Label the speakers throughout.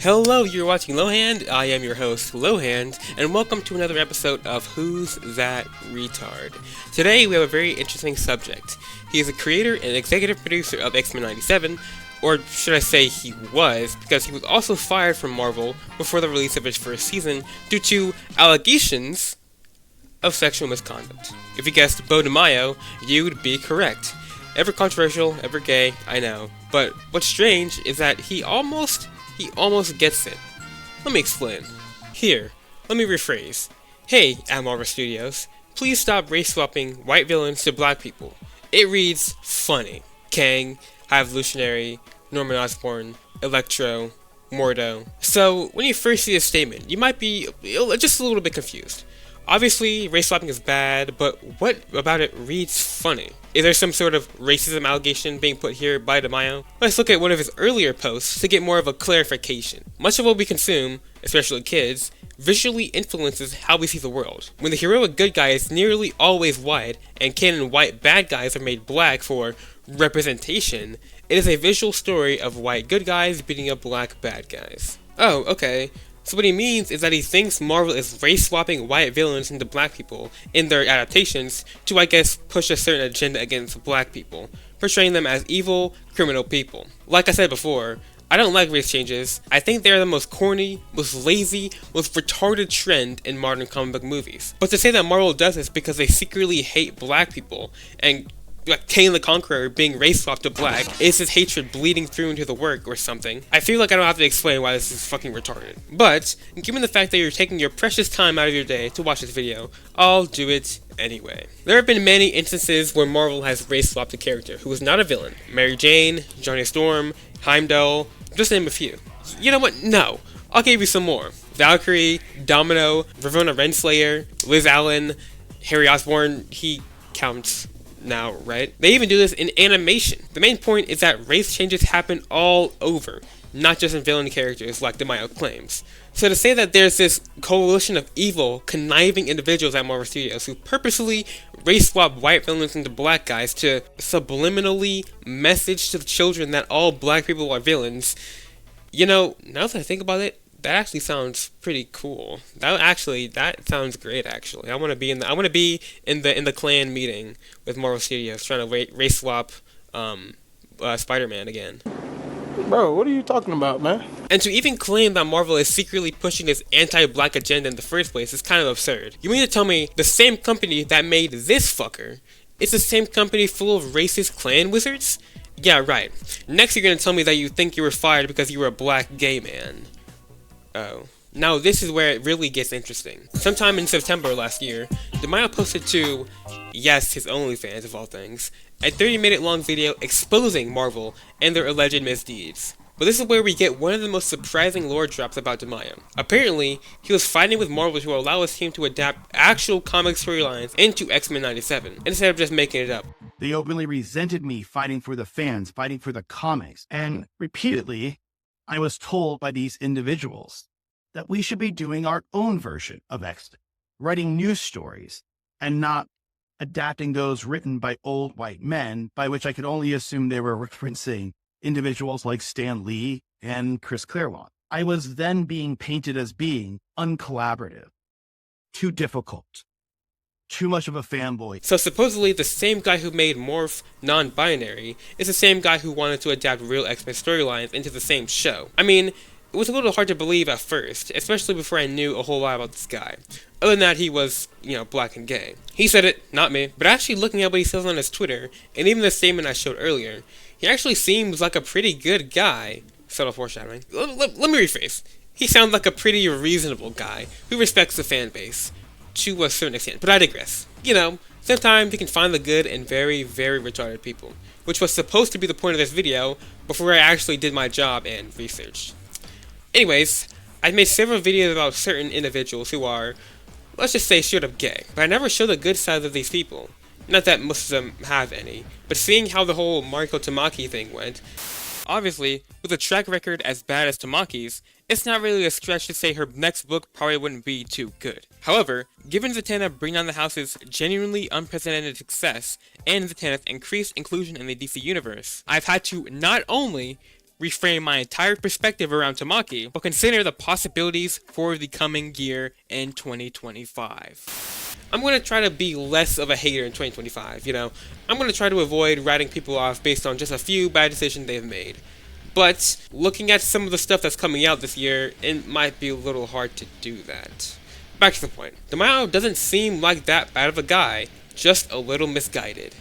Speaker 1: Hello, you're watching Lowhand. I am your host, Lowhand, and welcome to another episode of Who's That Retard? Today, we have a very interesting subject. He is a creator and executive producer of X-Men '97, or should I say he was, because he was also fired from Marvel before the release of his first season due to allegations of sexual misconduct. If you guessed Beau DeMayo, you'd be correct. Ever controversial, ever gay, I know. But what's strange is that he almost gets it. Let me explain. Here, let me rephrase. Hey, at Marvel Studios, please stop race swapping white villains to black people. It reads funny. Kang, High Evolutionary, Norman Osborn, Electro, Mordo. So, when you first see this statement, you might be just a little bit confused. Obviously, race swapping is bad, but what about it reads funny? Is there some sort of racism allegation being put here by DeMayo? Let's look at one of his earlier posts to get more of a clarification. Much of what we consume, especially kids, visually influences how we see the world. When the heroic good guy is nearly always white, and canon white bad guys are made black for representation, it is a visual story of white good guys beating up black bad guys. Oh, okay. So what he means is that he thinks Marvel is race-swapping white villains into black people in their adaptations to, I guess, push a certain agenda against black people, portraying them as evil, criminal people. Like I said before, I don't like race changes. I think they are the most corny, most lazy, most retarded trend in modern comic book movies. But to say that Marvel does this because they secretly hate black people, and like Kane the Conqueror being race swapped to black, is his hatred bleeding through into the work or something? I feel like I don't have to explain why this is fucking retarded. But, given the fact that you're taking your precious time out of your day to watch this video, I'll do it anyway. There have been many instances where Marvel has race swapped a character who was not a villain. Mary Jane, Johnny Storm, Heimdall, just name a few. You know what? No. I'll give you some more. Valkyrie, Domino, Ravonna Renslayer, Liz Allen, Harry Osborn, he counts now, right? They even do this in animation. The main point is that race changes happen all over, not just in villain characters like DeMayo claims. So to say that there's this coalition of evil, conniving individuals at Marvel Studios who purposely race swap white villains into black guys to subliminally message to the children that all black people are villains, you know, now that I think about it, that actually sounds pretty cool. That sounds great. Actually, I want to be in the clan meeting with Marvel Studios trying to race swap Spider-Man again.
Speaker 2: Bro, what are you talking about, man?
Speaker 1: And to even claim that Marvel is secretly pushing this anti-black agenda in the first place is kind of absurd. You mean to tell me the same company that made this fucker is the same company full of racist clan wizards? Yeah, right. Next, you're gonna tell me that you think you were fired because you were a black gay man. Oh. Now this is where it really gets interesting. Sometime in September last year, DeMayo posted to, yes, his OnlyFans of all things, a 30-minute long video exposing Marvel and their alleged misdeeds. But this is where we get one of the most surprising lore drops about DeMayo. Apparently, he was fighting with Marvel to allow his team to adapt actual comic storylines into X-Men '97, instead of just making it up.
Speaker 3: They openly resented me fighting for the fans, fighting for the comics, and repeatedly, I was told by these individuals that we should be doing our own version of X-Men, writing new stories, and not adapting those written by old white men, by which I could only assume they were referencing individuals like Stan Lee and Chris Claremont. I was then being painted as being uncollaborative, too difficult, too much of a fanboy.
Speaker 1: So supposedly the same guy who made Morph non-binary is the same guy who wanted to adapt real X-Men storylines into the same show. I mean, it was a little hard to believe at first, especially before I knew a whole lot about this guy. Other than that, he was, black and gay. He said it, not me. But actually looking at what he says on his Twitter, and even the statement I showed earlier, he actually seems like a pretty good guy. Subtle foreshadowing. Let me rephrase. He sounds like a pretty reasonable guy who respects the fan base. To a certain extent, but I digress. Sometimes you can find the good in very, very retarded people, which was supposed to be the point of this video before I actually did my job and researched. Anyways, I've made several videos about certain individuals who are, let's just say, straight up gay, but I never show the good side of these people. Not that most of them have any, but seeing how the whole Mariko Tamaki thing went, obviously, with a track record as bad as Tamaki's, it's not really a stretch to say her next book probably wouldn't be too good. However, given Zatanna Bring Down the House's genuinely unprecedented success, and Zatanna's increased inclusion in the DC universe, I've had to not only reframe my entire perspective around Tamaki, but consider the possibilities for the coming year in 2025. I'm going to try to be less of a hater in 2025, I'm going to try to avoid writing people off based on just a few bad decisions they've made. But looking at some of the stuff that's coming out this year, it might be a little hard to do that. Back to the point. DeMayo doesn't seem like that bad of a guy, just a little misguided.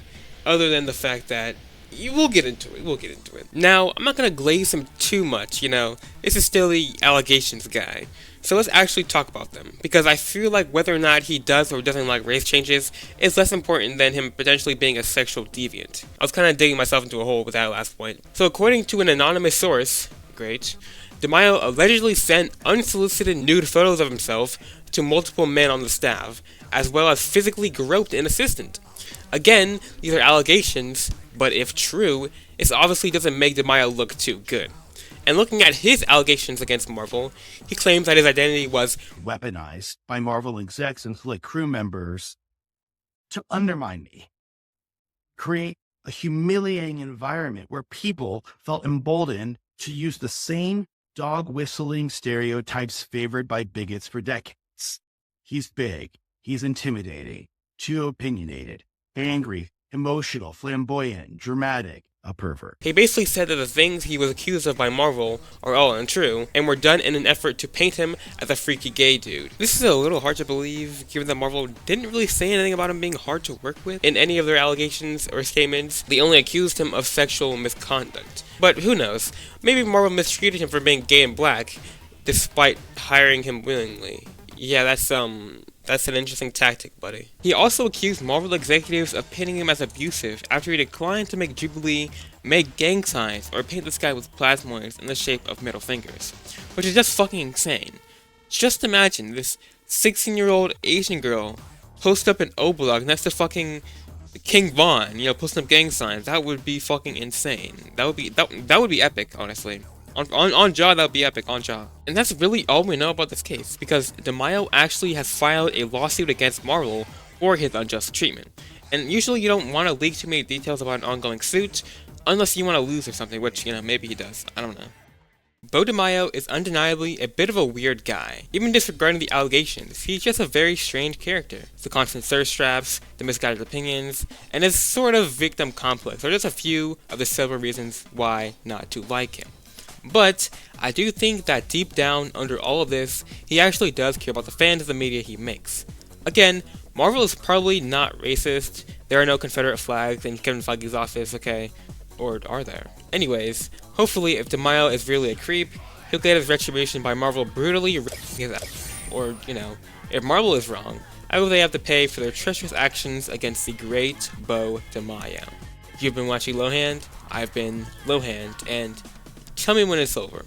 Speaker 1: Other than the fact that we'll get into it. Now, I'm not going to glaze him too much, This is still the allegations guy. So let's actually talk about them. Because I feel like whether or not he does or doesn't like race changes is less important than him potentially being a sexual deviant. I was kind of digging myself into a hole with that last point. So according to an anonymous source, great, DeMayo allegedly sent unsolicited nude photos of himself to multiple men on the staff, as well as physically groped an assistant. Again, these are allegations, but if true, this obviously doesn't make DeMayo look too good. And looking at his allegations against Marvel, he claims that his identity was
Speaker 3: weaponized by Marvel execs and select crew members to undermine me, create a humiliating environment where people felt emboldened to use the same dog-whistling stereotypes favored by bigots for decades. He's big, he's intimidating, too opinionated, angry, emotional, flamboyant, dramatic, a pervert.
Speaker 1: He basically said that the things he was accused of by Marvel are all untrue, and were done in an effort to paint him as a freaky gay dude. This is a little hard to believe, given that Marvel didn't really say anything about him being hard to work with in any of their allegations or statements. They only accused him of sexual misconduct. But who knows, maybe Marvel mistreated him for being gay and black, despite hiring him willingly. Yeah, that's an interesting tactic, buddy. He also accused Marvel executives of painting him as abusive after he declined to make Jubilee make gang signs or paint the sky with plasmoids in the shape of middle fingers, which is just fucking insane. Just imagine this 16-year-old Asian girl post up an O-Block next to fucking King Von, posting up gang signs. That would be fucking insane. That would be epic, honestly. On Jaw, that would be epic, on Jaw. And that's really all we know about this case, because DeMayo actually has filed a lawsuit against Marvel for his unjust treatment. And usually you don't want to leak too many details about an ongoing suit, unless you want to lose or something, which, maybe he does. I don't know. Beau DeMayo is undeniably a bit of a weird guy. Even disregarding the allegations, he's just a very strange character. The constant thirst traps, the misguided opinions, and his sort of victim complex are just a few of the several reasons why not to like him. But I do think that deep down under all of this, he actually does care about the fans of the media he makes. Again, Marvel is probably not racist. There are no Confederate flags in Kevin Feige's office, okay? Or are there? Anyways, hopefully if DeMayo is really a creep, he'll get his retribution by Marvel brutally his ass. Or, if Marvel is wrong, I hope they have to pay for their treacherous actions against the great Beau DeMayo. You've been watching Lowhand, I've been Lowhand, and tell me when it's over.